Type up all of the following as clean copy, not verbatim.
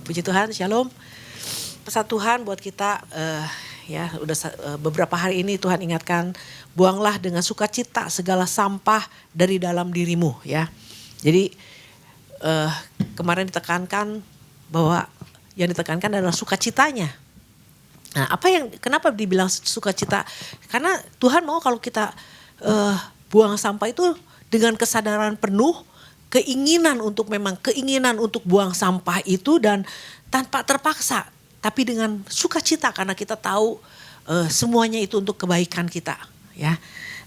Puji Tuhan, Shalom. Pesan Tuhan buat kita, beberapa hari ini Tuhan ingatkan, buanglah dengan sukacita segala sampah dari dalam dirimu, ya. Jadi kemarin ditekankan bahwa yang ditekankan adalah sukacitanya. Nah, kenapa dibilang sukacita? Karena Tuhan mau kalau kita buang sampah itu dengan kesadaran penuh, keinginan untuk buang sampah itu, dan tanpa terpaksa, tapi dengan sukacita karena kita tahu semuanya itu untuk kebaikan kita, ya.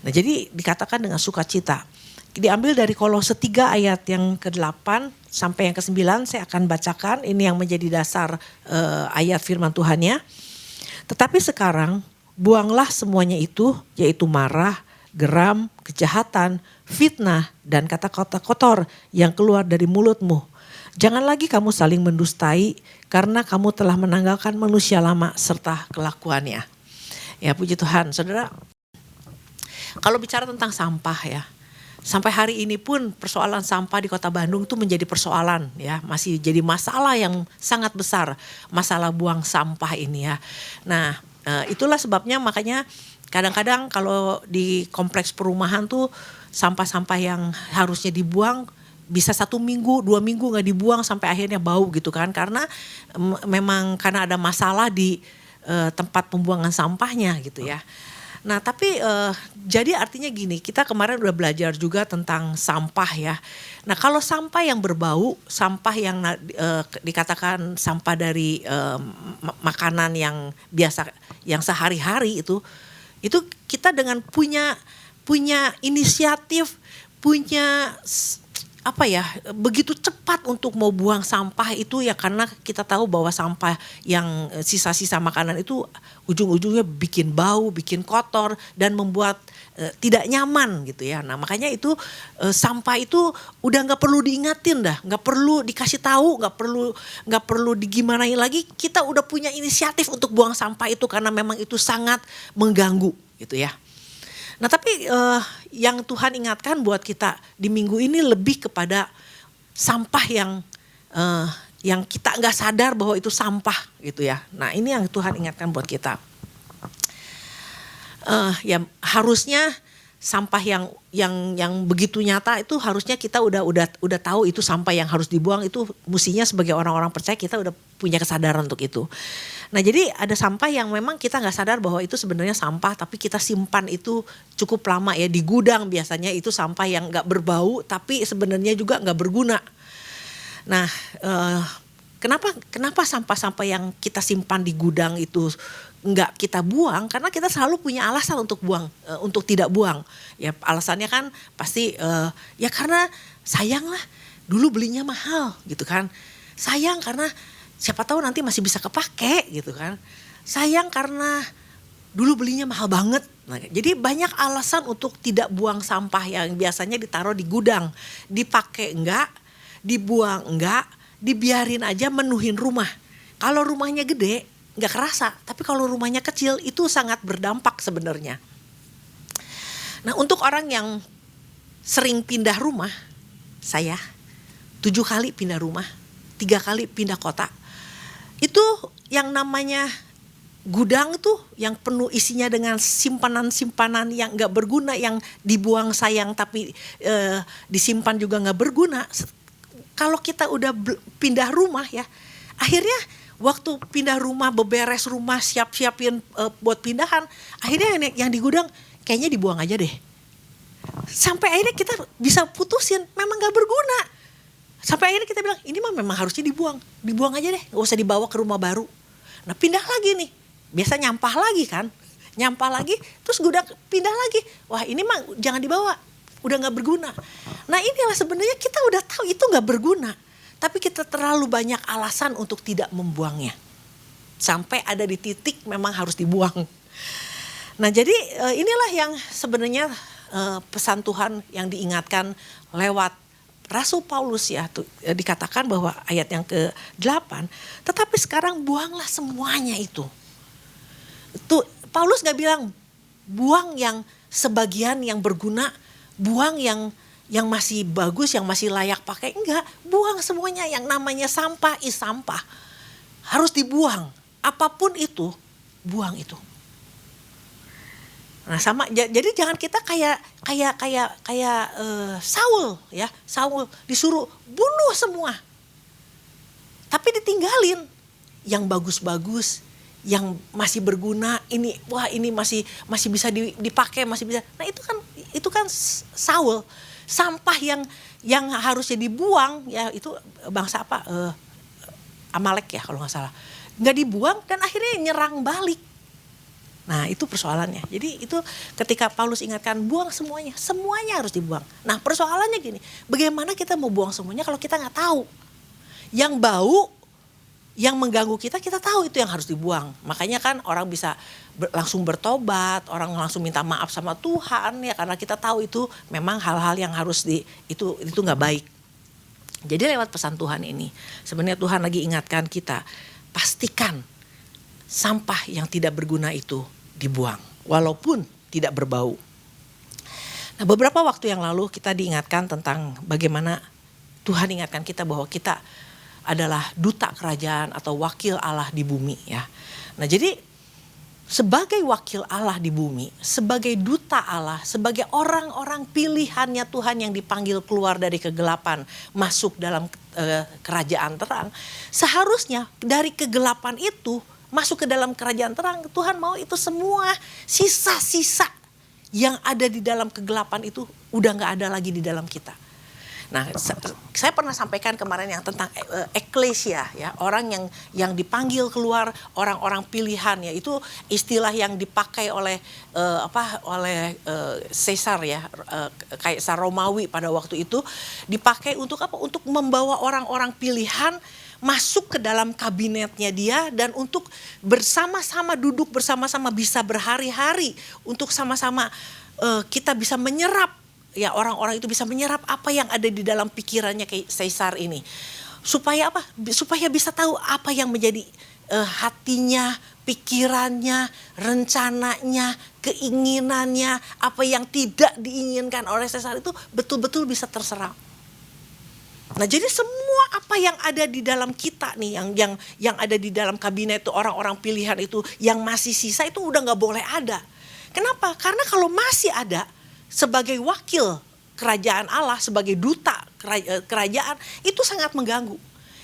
Nah, jadi dikatakan dengan sukacita. Diambil dari Kolose 3 ayat yang ke-8 sampai yang ke-9, saya akan bacakan. Ini yang menjadi dasar ayat firman Tuhannya. Tetapi sekarang buanglah semuanya itu, yaitu marah, geram, kejahatan, fitnah, dan kata-kata kotor yang keluar dari mulutmu. Jangan lagi kamu saling mendustai, karena kamu telah menanggalkan manusia lama serta kelakuannya. Ya, puji Tuhan. Saudara, kalau bicara tentang sampah, ya, sampai hari ini pun persoalan sampah di Kota Bandung itu menjadi persoalan, ya, masih jadi masalah yang sangat besar, masalah buang sampah ini, ya. Nah, itulah sebabnya makanya kadang-kadang kalau di kompleks perumahan tuh sampah-sampah yang harusnya dibuang bisa 1 minggu, 2 minggu gak dibuang sampai akhirnya bau gitu kan. Karena memang karena ada masalah di tempat pembuangan sampahnya gitu ya. Nah, tapi jadi artinya gini, kita kemarin udah belajar juga tentang sampah, ya. Nah, kalau sampah yang berbau, sampah yang dikatakan sampah dari makanan yang biasa, yang sehari-hari itu kita dengan punya inisiatif, punya begitu cepat untuk mau buang sampah itu, ya, karena kita tahu bahwa sampah yang sisa-sisa makanan itu ujung-ujungnya bikin bau, bikin kotor, dan membuat tidak nyaman gitu, ya. Nah, makanya itu sampah itu udah nggak perlu diingatin dah, nggak perlu dikasih tahu, nggak perlu digimanain lagi. Kita udah punya inisiatif untuk buang sampah itu karena memang itu sangat mengganggu gitu, ya. Nah, tapi yang Tuhan ingatkan buat kita di minggu ini lebih kepada sampah yang kita nggak sadar bahwa itu sampah gitu, ya. Nah, ini yang Tuhan ingatkan buat kita. Ya, harusnya sampah yang begitu nyata itu harusnya kita udah tahu itu sampah yang harus dibuang. Itu mestinya sebagai orang-orang percaya kita udah punya kesadaran untuk itu. Nah, jadi ada sampah yang memang kita nggak sadar bahwa itu sebenarnya sampah, tapi kita simpan itu cukup lama, ya, di gudang. Biasanya itu sampah yang nggak berbau tapi sebenarnya juga nggak berguna. Nah, kenapa sampah-sampah yang kita simpan di gudang itu nggak kita buang? Karena kita selalu punya alasan untuk buang, untuk tidak buang. Ya, alasannya kan pasti ya karena sayang lah, dulu belinya mahal gitu kan. Sayang karena siapa tahu nanti masih bisa kepake gitu kan. Sayang karena dulu belinya mahal banget. Nah, jadi banyak alasan untuk tidak buang sampah yang biasanya ditaruh di gudang. Dipakai enggak, dibuang enggak, dibiarin aja menuhin rumah. Kalau rumahnya gede enggak kerasa, tapi kalau rumahnya kecil itu sangat berdampak sebenarnya. Nah, untuk orang yang sering pindah rumah, saya 7 kali pindah rumah, 3 kali pindah kota. Itu yang namanya gudang tuh yang penuh isinya dengan simpanan-simpanan yang gak berguna, yang dibuang sayang tapi disimpan juga gak berguna. Kalau kita udah pindah rumah, ya, akhirnya waktu pindah rumah, beberes rumah, siap-siapin buat pindahan, akhirnya yang di gudang kayaknya dibuang aja deh. Sampai akhirnya kita bisa putusin, memang gak berguna. Sampai akhirnya kita bilang, ini mah memang harusnya dibuang aja deh, gak usah dibawa ke rumah baru. Nah, pindah lagi nih, biasa nyampah lagi kan, terus gudang pindah lagi, wah ini mah jangan dibawa, udah gak berguna. Nah, inilah sebenarnya kita udah tahu itu gak berguna, tapi kita terlalu banyak alasan untuk tidak membuangnya. Sampai ada di titik memang harus dibuang. Nah, jadi inilah yang sebenarnya pesan Tuhan yang diingatkan lewat Rasul Paulus, ya, dikatakan bahwa ayat yang ke-8, tetapi sekarang buanglah semuanya itu. Itu Paulus gak bilang buang yang sebagian yang berguna, buang yang masih bagus, yang masih layak pakai, enggak, buang semuanya. Yang namanya sampah sampah. harus dibuang. Apapun itu, buang itu. Nah sama, jadi jangan kita kayak Saul ya. Saul disuruh bunuh semua, tapi ditinggalin yang bagus-bagus, yang masih berguna. Ini wah, ini masih bisa dipakai, masih bisa. Nah itu kan Saul. Sampah yang harusnya dibuang ya, itu bangsa apa, Amalek ya kalau nggak salah, nggak dibuang dan akhirnya nyerang balik. Nah itu persoalannya. Jadi itu ketika Paulus ingatkan buang semuanya harus dibuang. Nah persoalannya gini, bagaimana kita mau buang semuanya kalau kita nggak tahu? Yang bau, yang mengganggu kita tahu itu yang harus dibuang. Makanya kan orang bisa langsung bertobat, orang langsung minta maaf sama Tuhan ya, karena kita tahu itu memang hal-hal yang harus itu nggak baik. Jadi lewat pesan Tuhan ini sebenarnya Tuhan lagi ingatkan kita, pastikan sampah yang tidak berguna itu dibuang walaupun tidak berbau. Nah beberapa waktu yang lalu kita diingatkan tentang bagaimana Tuhan ingatkan kita bahwa kita adalah duta kerajaan atau wakil Allah di bumi ya. Nah jadi sebagai wakil Allah di bumi, sebagai duta Allah, sebagai orang-orang pilihannya Tuhan yang dipanggil keluar dari kegelapan masuk dalam kerajaan terang, seharusnya dari kegelapan itu masuk ke dalam kerajaan terang. Tuhan mau itu semua sisa-sisa yang ada di dalam kegelapan itu udah gak ada lagi di dalam kita. Nah saya pernah sampaikan kemarin yang tentang eklesia ya, orang yang dipanggil keluar, orang-orang pilihan ya, itu istilah yang dipakai oleh Kaisar ya, Kaisar Romawi pada waktu itu dipakai untuk apa? Untuk membawa orang-orang pilihan masuk ke dalam kabinetnya dia dan untuk bersama-sama duduk bersama-sama bisa berhari-hari untuk sama-sama kita bisa menyerap ya, orang-orang itu bisa menyerap apa yang ada di dalam pikirannya Kaisar ini. Supaya apa? Supaya bisa tahu apa yang menjadi hatinya, pikirannya, rencananya, keinginannya, apa yang tidak diinginkan oleh Kaisar itu betul-betul bisa terserap. Nah jadi semua apa yang ada di dalam kita nih, yang ada di dalam kabinet itu, orang-orang pilihan itu yang masih sisa itu udah gak boleh ada. Kenapa? Karena kalau masih ada sebagai wakil kerajaan Allah, sebagai duta kerajaan, itu sangat mengganggu.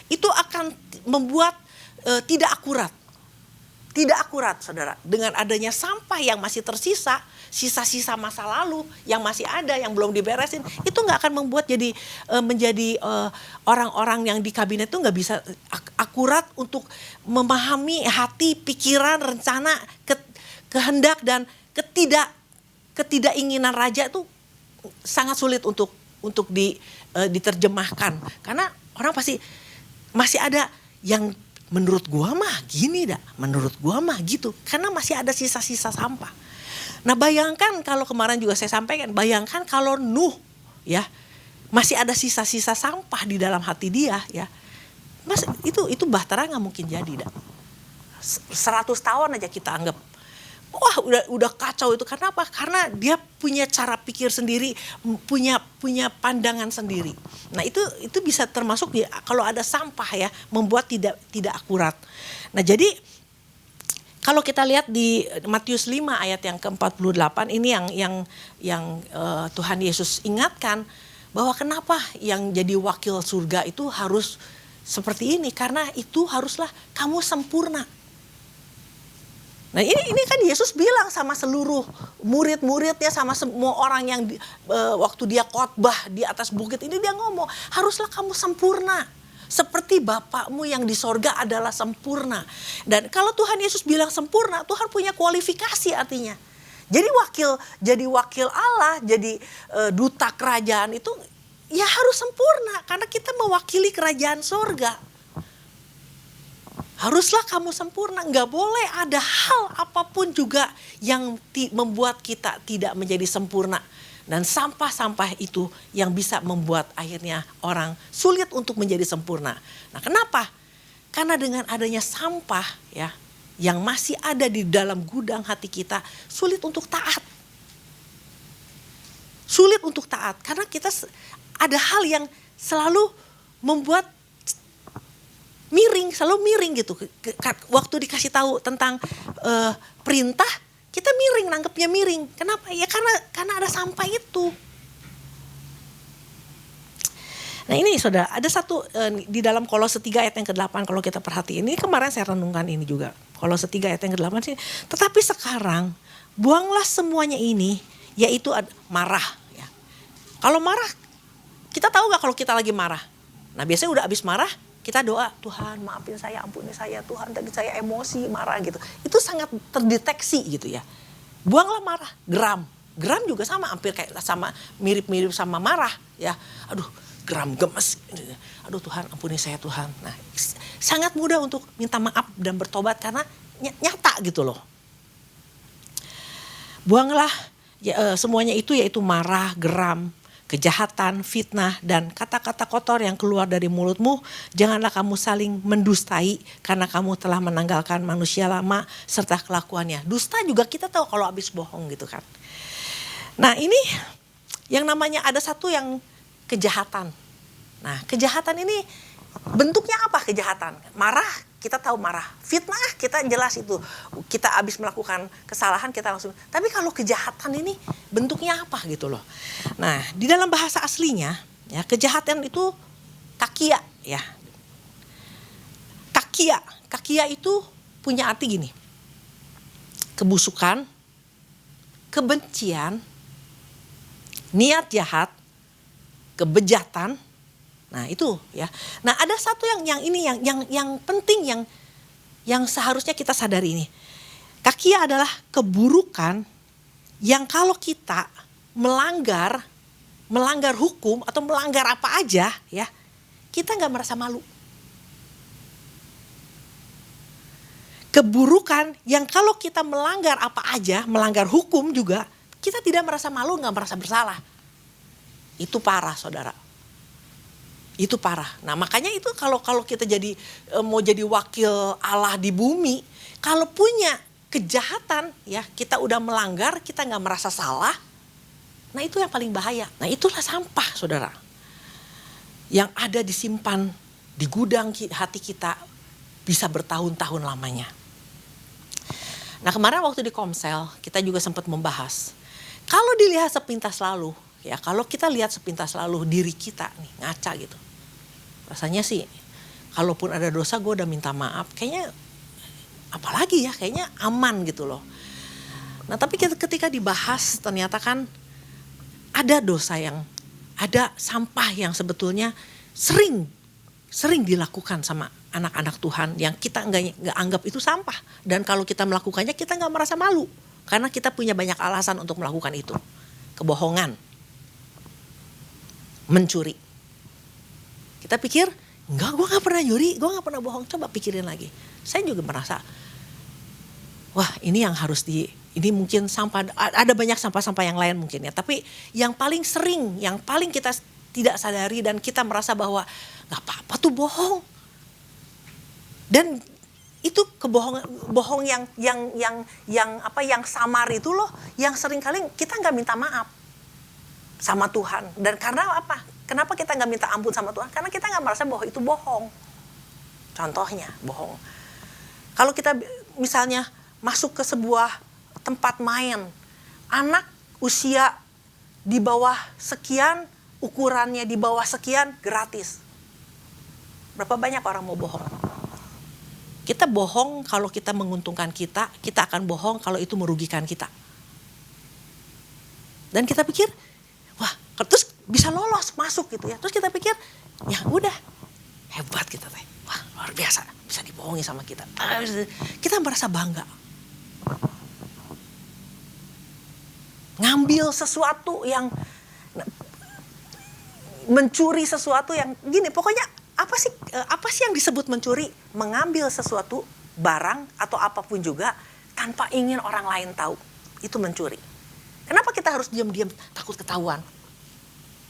Itu akan membuat tidak akurat. Tidak akurat saudara, dengan adanya sampah yang masih tersisa, sisa-sisa masa lalu yang masih ada, yang belum diberesin, itu gak akan membuat menjadi orang-orang yang di kabinet itu gak bisa akurat untuk memahami hati, pikiran, rencana, kehendak dan ketidakinginan raja. Itu sangat sulit untuk diterjemahkan. Karena orang pasti masih ada yang menurut gua mah gini dah, menurut gua mah gitu. Karena masih ada sisa-sisa sampah. Nah bayangkan kalau kemarin juga saya sampaikan, bayangkan kalau Nuh ya masih ada sisa-sisa sampah di dalam hati dia ya. Mas itu bahtera nggak mungkin jadi dah. 100 tahun aja kita anggap. Wah udah kacau itu. Karena apa? Karena dia punya cara pikir sendiri, punya pandangan sendiri. Nah itu bisa termasuk ya, kalau ada sampah ya, membuat tidak akurat. Nah jadi kalau kita lihat di Matius 5 ayat yang ke-48 ini yang Tuhan Yesus ingatkan bahwa kenapa yang jadi wakil surga itu harus seperti ini, karena itu haruslah kamu sempurna. Nah ini kan Yesus bilang sama seluruh murid-muridnya, sama semua orang yang waktu dia khotbah di atas bukit ini, dia ngomong haruslah kamu sempurna seperti Bapakmu yang di sorga adalah sempurna. Dan kalau Tuhan Yesus bilang sempurna, Tuhan punya kualifikasi artinya. Jadi wakil Allah, jadi duta kerajaan itu ya harus sempurna karena kita mewakili kerajaan sorga. Haruslah kamu sempurna, gak boleh ada hal apapun juga yang membuat kita tidak menjadi sempurna. Dan sampah-sampah itu yang bisa membuat akhirnya orang sulit untuk menjadi sempurna. Nah kenapa? Karena dengan adanya sampah ya, yang masih ada di dalam gudang hati kita, sulit untuk taat. Sulit untuk taat, karena kita ada hal yang selalu membuat miris. selalu miring gitu. Waktu dikasih tahu tentang perintah, kita miring, nanggepnya miring. Kenapa? Ya karena ada sampah itu. Nah ini saudara, ada satu di dalam Kolose 3 ayat yang ke-8 kalau kita perhatiin. Ini kemarin saya renungkan ini juga. Kolose 3 ayat yang ke-8 sih. Tetapi sekarang buanglah semuanya ini, yaitu marah. Ya. Kalau marah, kita tahu gak kalau kita lagi marah? Nah biasanya udah habis marah, kita doa, Tuhan maafin saya, ampuni saya, Tuhan tadi saya emosi, marah gitu. Itu sangat terdeteksi gitu ya. Buanglah marah, geram. Geram juga sama, hampir kayak sama, mirip-mirip sama marah ya. Aduh, geram, gemes. Aduh Tuhan, ampuni saya Tuhan. Nah, sangat mudah untuk minta maaf dan bertobat karena nyata gitu loh. Buanglah semuanya itu, yaitu marah, geram, kejahatan, fitnah, dan kata-kata kotor yang keluar dari mulutmu. Janganlah kamu saling mendustai karena kamu telah menanggalkan manusia lama serta kelakuannya. Dusta juga kita tahu kalau habis bohong gitu kan. Nah ini yang namanya ada satu yang kejahatan. Nah kejahatan ini bentuknya apa kejahatan? Marah, kita tahu marah. Fitnah kita jelas itu. Kita habis melakukan kesalahan kita langsung. Tapi kalau kejahatan ini bentuknya apa gitu loh. Nah di dalam bahasa aslinya ya, kejahatan itu kakia ya. Kakia itu punya arti gini. Kebusukan, kebencian, niat jahat, kebejatan. Nah itu ya. Nah ada satu yang ini yang penting yang seharusnya kita sadari ini. Kakia adalah keburukan yang kalau kita melanggar hukum atau melanggar apa aja ya, kita nggak merasa malu. Keburukan yang kalau kita melanggar apa aja, melanggar hukum juga, kita tidak merasa malu, nggak merasa bersalah. Itu parah saudara. Itu parah. Nah makanya itu kalau kita jadi mau jadi wakil Allah di bumi, kalau punya kejahatan ya, kita udah melanggar, kita nggak merasa salah. Nah itu yang paling bahaya. Nah itulah sampah saudara. Yang ada disimpan di gudang hati kita bisa bertahun-tahun lamanya. Nah kemarin waktu di Komsel kita juga sempat membahas. Kalau dilihat sepintas lalu ya, kalau kita lihat sepintas lalu diri kita nih ngaca gitu. Rasanya sih kalaupun ada dosa gue udah minta maaf, kayaknya apalagi ya, kayaknya aman gitu loh. Nah tapi ketika dibahas ternyata kan ada dosa ada sampah yang sebetulnya sering dilakukan sama anak-anak Tuhan yang kita nggak anggap itu sampah. Dan kalau kita melakukannya kita nggak merasa malu karena kita punya banyak alasan untuk melakukan itu. Kebohongan, mencuri. Kita pikir, enggak, gue gak pernah nyuri, gue gak pernah bohong. Coba pikirin lagi. Saya juga merasa, wah ini yang harus ini mungkin sampah, ada banyak sampah-sampah yang lain mungkin ya. Tapi yang paling sering, yang paling kita tidak sadari dan kita merasa bahwa gak apa-apa tuh bohong. Dan itu bohong yang samar itu loh, yang sering kali kita gak minta maaf sama Tuhan. Dan karena apa? Kenapa kita gak minta ampun sama Tuhan? Karena kita gak merasa bahwa itu bohong. Contohnya bohong. Kalau kita misalnya masuk ke sebuah tempat main, anak usia di bawah sekian, ukurannya di bawah sekian, gratis. Berapa banyak orang mau bohong? Kita bohong kalau kita menguntungkan kita akan bohong kalau itu merugikan kita. Dan kita pikir, wah, terus bisa lolos masuk gitu ya. Terus kita pikir, ya udah, hebat kita teh. Wah, luar biasa, bisa dibohongi sama kita. Kita merasa bangga. Ngambil sesuatu yang mencuri sesuatu yang gini, pokoknya apa sih yang disebut mencuri? Mengambil sesuatu, barang atau apapun juga tanpa ingin orang lain tahu. Itu mencuri. Kenapa kita harus diam-diam takut ketahuan?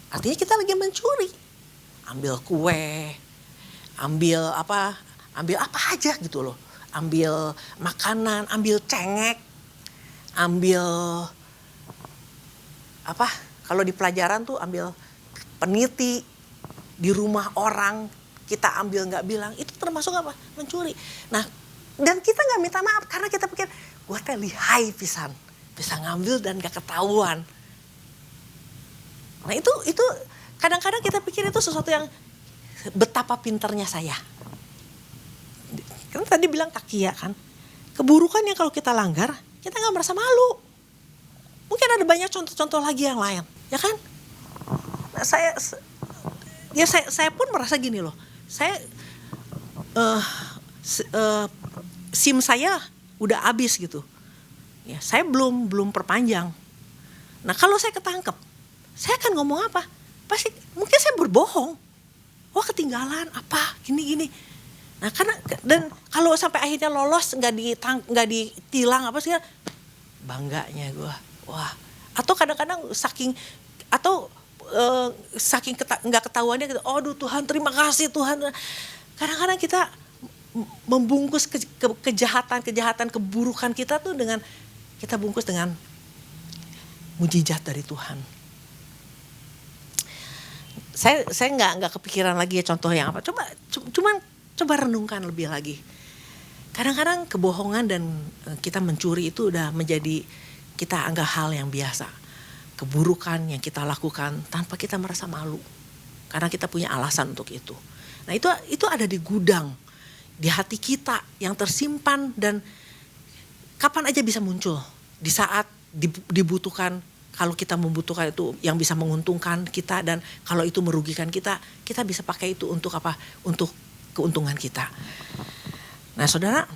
Artinya kita lagi mencuri. Ambil kue, ambil apa aja gitu loh. Ambil makanan, ambil cengek, ambil kalau di pelajaran tuh ambil peniti di rumah orang, kita ambil nggak bilang, itu termasuk apa? Mencuri. Nah, dan kita nggak minta maaf karena kita pikir, gue teh lihai pisan, bisa ngambil dan gak ketahuan. Nah itu kadang-kadang kita pikir itu sesuatu yang betapa pinternya saya. Kan tadi bilang takia kan, keburukan yang kalau kita langgar, kita nggak merasa malu. Mungkin ada banyak contoh-contoh lagi yang lain, ya kan? Nah, saya pun merasa gini loh, saya SIM saya udah habis gitu. Ya, saya belum perpanjang. Nah, kalau saya ketangkep, saya akan ngomong apa? Pasti mungkin saya berbohong. Wah, ketinggalan apa? Gini. Nah, karena dan kalau sampai akhirnya lolos nggak ditilang apa sih? Bangganya gue. Wah. Atau kadang-kadang saking nggak ketahuannya gitu. Aduh Tuhan, terima kasih Tuhan. Kadang-kadang kita membungkus kejahatan keburukan kita tuh dengan kita bungkus dengan mujizat dari Tuhan. Saya nggak kepikiran lagi ya contoh yang apa. Coba renungkan lebih lagi. Kadang-kadang kebohongan dan kita mencuri itu udah menjadi kita anggap hal yang biasa. Keburukan yang kita lakukan tanpa kita merasa malu. Karena kita punya alasan untuk itu. Nah itu ada di gudang, di hati kita yang tersimpan dan kapan aja bisa muncul. Di saat dibutuhkan, kalau kita membutuhkan itu yang bisa menguntungkan kita dan kalau itu merugikan kita bisa pakai itu untuk apa? Untuk keuntungan kita. Nah saudara,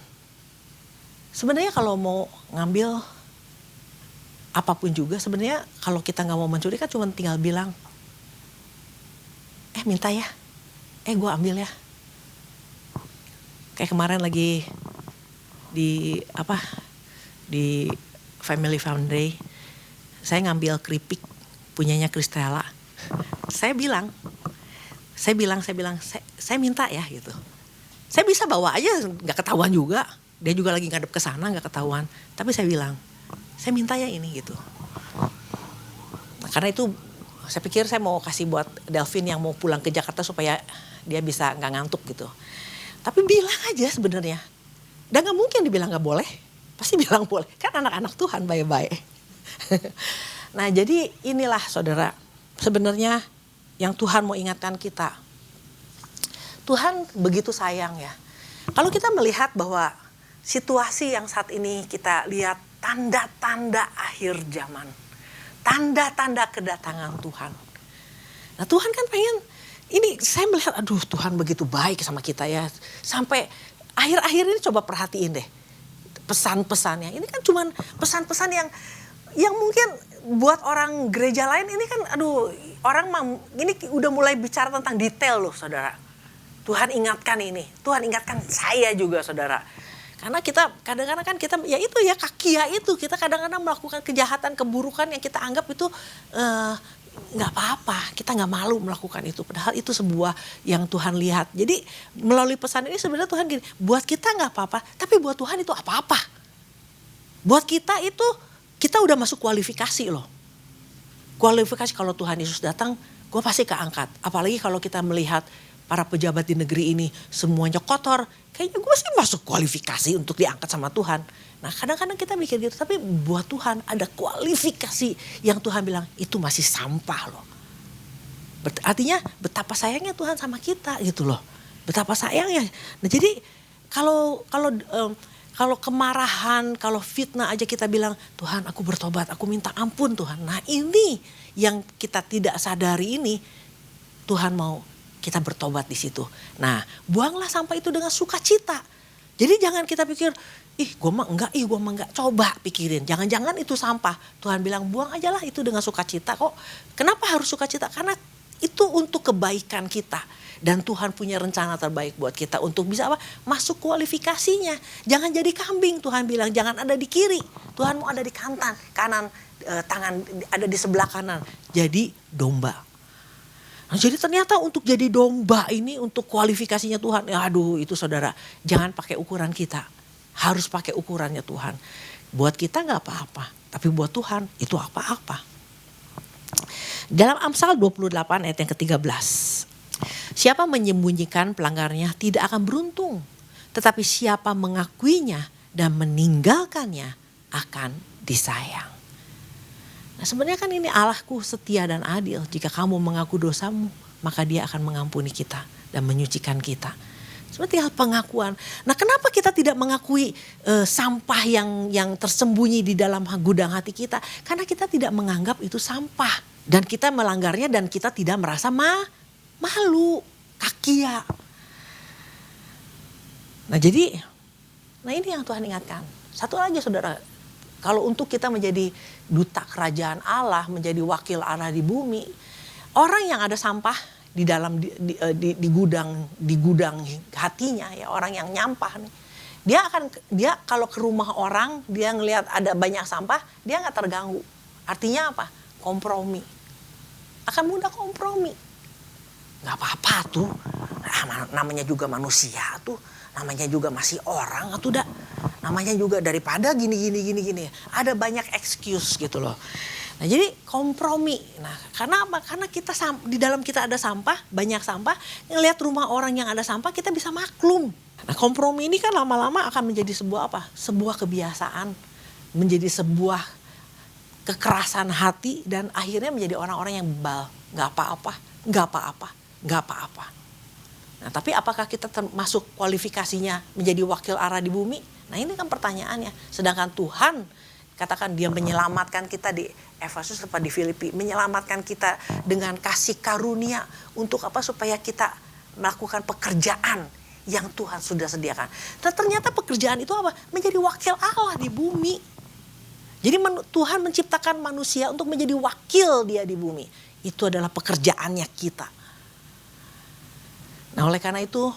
sebenarnya kalau mau ngambil apapun juga sebenarnya kalau kita gak mau mencuri kan cuma tinggal bilang, minta ya, gue ambil ya. Kayak kemarin lagi di Family Fun Day, saya ngambil keripik punyanya Kristella. Saya bilang, saya minta ya gitu. Saya bisa bawa aja, nggak ketahuan juga. Dia juga lagi ngadep ke sana, nggak ketahuan. Tapi saya bilang, saya minta ya ini gitu. Nah, karena itu saya pikir saya mau kasih buat Delvin yang mau pulang ke Jakarta supaya dia bisa nggak ngantuk gitu. Tapi bilang aja sebenarnya. Dan nggak mungkin dibilang nggak boleh. Pasti bilang boleh. Kan anak-anak Tuhan baik-baik. Nah jadi inilah saudara. Sebenarnya yang Tuhan mau ingatkan kita. Tuhan begitu sayang ya. Kalau kita melihat bahwa situasi yang saat ini kita lihat tanda-tanda akhir zaman. Tanda-tanda kedatangan Tuhan. Nah Tuhan kan pengen, ini saya melihat aduh Tuhan begitu baik sama kita ya. Sampai akhir-akhir ini coba perhatiin deh. Pesan-pesannya. Ini kan cuman pesan-pesan yang mungkin buat orang gereja lain ini kan aduh orang ini udah mulai bicara tentang detail loh saudara. Tuhan ingatkan ini, Tuhan ingatkan saya juga saudara. Karena kita kadang-kadang kan kita ya itu ya kakia itu kita kadang-kadang melakukan kejahatan keburukan yang kita anggap itu nggak apa-apa, kita nggak malu melakukan itu. Padahal itu sebuah yang Tuhan lihat. Jadi melalui pesan ini sebenarnya Tuhan gini, buat kita nggak apa-apa, tapi buat Tuhan itu apa-apa. Buat kita itu kita udah masuk kualifikasi loh. Kualifikasi kalau Tuhan Yesus datang, gue pasti keangkat. Apalagi kalau kita melihat para pejabat di negeri ini semuanya kotor, kayaknya gue sih masuk kualifikasi untuk diangkat sama Tuhan. Nah kadang-kadang kita mikir gitu, tapi buat Tuhan ada kualifikasi yang Tuhan bilang itu masih sampah loh. Artinya betapa sayangnya Tuhan sama kita gitu loh. Betapa sayangnya. Nah jadi kalau kemarahan, kalau fitnah aja kita bilang, Tuhan aku bertobat, aku minta ampun Tuhan. Nah ini yang kita tidak sadari ini, Tuhan mau kita bertobat di situ. Nah buanglah sampah itu dengan sukacita. Jadi jangan kita pikir, gue mah enggak. Coba pikirin, jangan-jangan itu sampah. Tuhan bilang buang aja lah itu dengan sukacita kok. Kenapa harus sukacita? Karena itu untuk kebaikan kita. Dan Tuhan punya rencana terbaik buat kita untuk bisa apa? Masuk kualifikasinya. Jangan jadi kambing, Tuhan bilang. Jangan ada di kiri. Tuhan mau ada di kanan, tangan ada di sebelah kanan. Jadi domba. Nah, jadi ternyata untuk jadi domba ini untuk kualifikasinya Tuhan. Aduh itu saudara, jangan pakai ukuran kita. Harus pakai ukurannya Tuhan. Buat kita gak apa-apa. Tapi buat Tuhan itu apa-apa. Dalam Amsal 28 ayat yang ke-13. Siapa menyembunyikan pelanggarnya tidak akan beruntung, tetapi siapa mengakuinya dan meninggalkannya akan disayang. Nah, sebenarnya kan ini Allahku setia dan adil. Jika kamu mengaku dosamu, maka Dia akan mengampuni kita dan menyucikan kita. Seperti hal pengakuan. Nah, kenapa kita tidak mengakui sampah yang tersembunyi di dalam gudang hati kita? Karena kita tidak menganggap itu sampah. Dan kita melanggarnya dan kita tidak merasa malu, kakia. Nah ini yang Tuhan ingatkan. Satu aja saudara, kalau untuk kita menjadi duta kerajaan Allah, menjadi wakil Allah di bumi, orang yang ada sampah di dalam di gudang hatinya, ya, orang yang nyampah nih, dia kalau ke rumah orang, dia ngelihat ada banyak sampah, dia nggak terganggu. Artinya apa? Kompromi, akan mudah kompromi. Nggak apa-apa tuh, namanya juga manusia tuh, namanya juga masih orang tuh, namanya juga daripada gini. Ada banyak excuse gitu loh. Nah, jadi kompromi. Nah, karena apa? Karena kita di dalam kita ada sampah, banyak sampah. Ngelihat rumah orang yang ada sampah, kita bisa maklum. Nah, kompromi ini kan lama-lama akan menjadi sebuah apa? Sebuah kebiasaan, menjadi sebuah kekerasan hati, dan akhirnya menjadi orang-orang yang bebal. Gak apa-apa. Nah, tapi apakah kita termasuk kualifikasinya menjadi wakil Allah di bumi? Nah, ini kan pertanyaannya. Sedangkan Tuhan katakan Dia menyelamatkan kita di Efesus atau di Filipi, menyelamatkan kita dengan kasih karunia untuk apa? Supaya kita melakukan pekerjaan yang Tuhan sudah sediakan. Dan ternyata pekerjaan itu apa? Menjadi wakil Allah di bumi. Jadi Tuhan menciptakan manusia untuk menjadi wakil Dia di bumi. Itu adalah pekerjaannya kita. Nah, oleh karena itu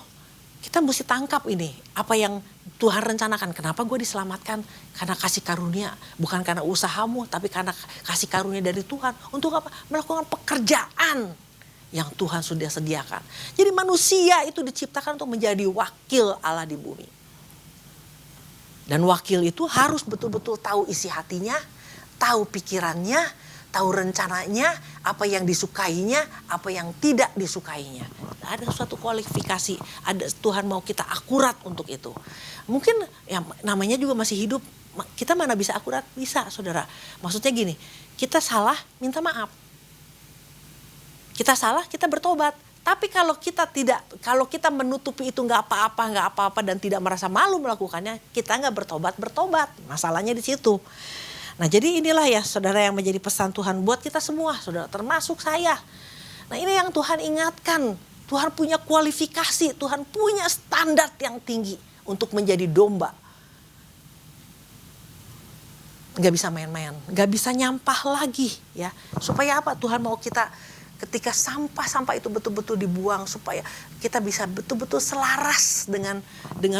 kita mesti tangkap ini, apa yang Tuhan rencanakan. Kenapa gue diselamatkan? Karena kasih karunia, bukan karena usahamu, tapi karena kasih karunia dari Tuhan. Untuk apa? Melakukan pekerjaan yang Tuhan sudah sediakan. Jadi manusia itu diciptakan untuk menjadi wakil Allah di bumi. Dan wakil itu harus betul-betul tahu isi hatinya, tahu pikirannya, tahu rencananya, apa yang disukainya, apa yang tidak disukainya. Ada suatu kualifikasi, ada Tuhan mau kita akurat untuk itu. Mungkin ya namanya juga masih hidup, kita mana bisa akurat? Bisa, saudara. Maksudnya gini, kita salah minta maaf. Kita salah, kita bertobat. Tapi kalau kita menutupi itu nggak apa-apa dan tidak merasa malu melakukannya, kita nggak bertobat. Masalahnya di situ. Nah, jadi inilah ya saudara yang menjadi pesan Tuhan buat kita semua, saudara, termasuk saya. Nah, ini yang Tuhan ingatkan. Tuhan punya kualifikasi, Tuhan punya standar yang tinggi untuk menjadi domba. Gak bisa main-main, gak bisa nyampah lagi ya. Supaya apa? Tuhan mau kita ketika sampah-sampah itu betul-betul dibuang, supaya kita bisa betul-betul selaras dengan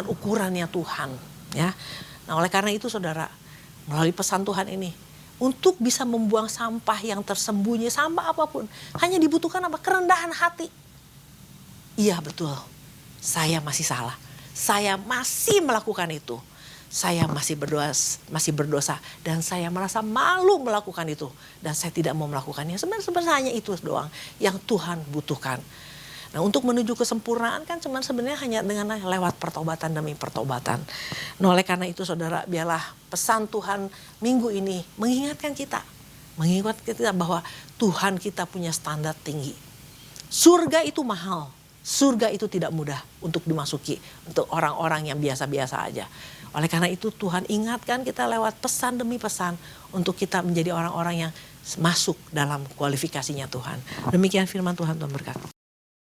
ukurannya Tuhan ya. Nah, oleh karena itu saudara, melalui pesan Tuhan ini, untuk bisa membuang sampah yang tersembunyi, sampah apapun, hanya dibutuhkan apa? Kerendahan hati. Iya betul, saya masih salah, saya masih melakukan itu, saya masih berdosa dan saya merasa malu melakukan itu, dan saya tidak mau melakukannya. Sebenarnya hanya itu doang yang Tuhan butuhkan. Nah, untuk menuju kesempurnaan kan sebenarnya hanya dengan lewat pertobatan demi pertobatan. Nah, oleh karena itu saudara, biarlah pesan Tuhan minggu ini mengingatkan kita bahwa Tuhan kita punya standar tinggi. Surga itu mahal, surga itu tidak mudah untuk dimasuki untuk orang-orang yang biasa-biasa aja. Oleh karena itu Tuhan ingatkan kita lewat pesan demi pesan untuk kita menjadi orang-orang yang masuk dalam kualifikasinya Tuhan. Demikian firman Tuhan, Tuhan berkati.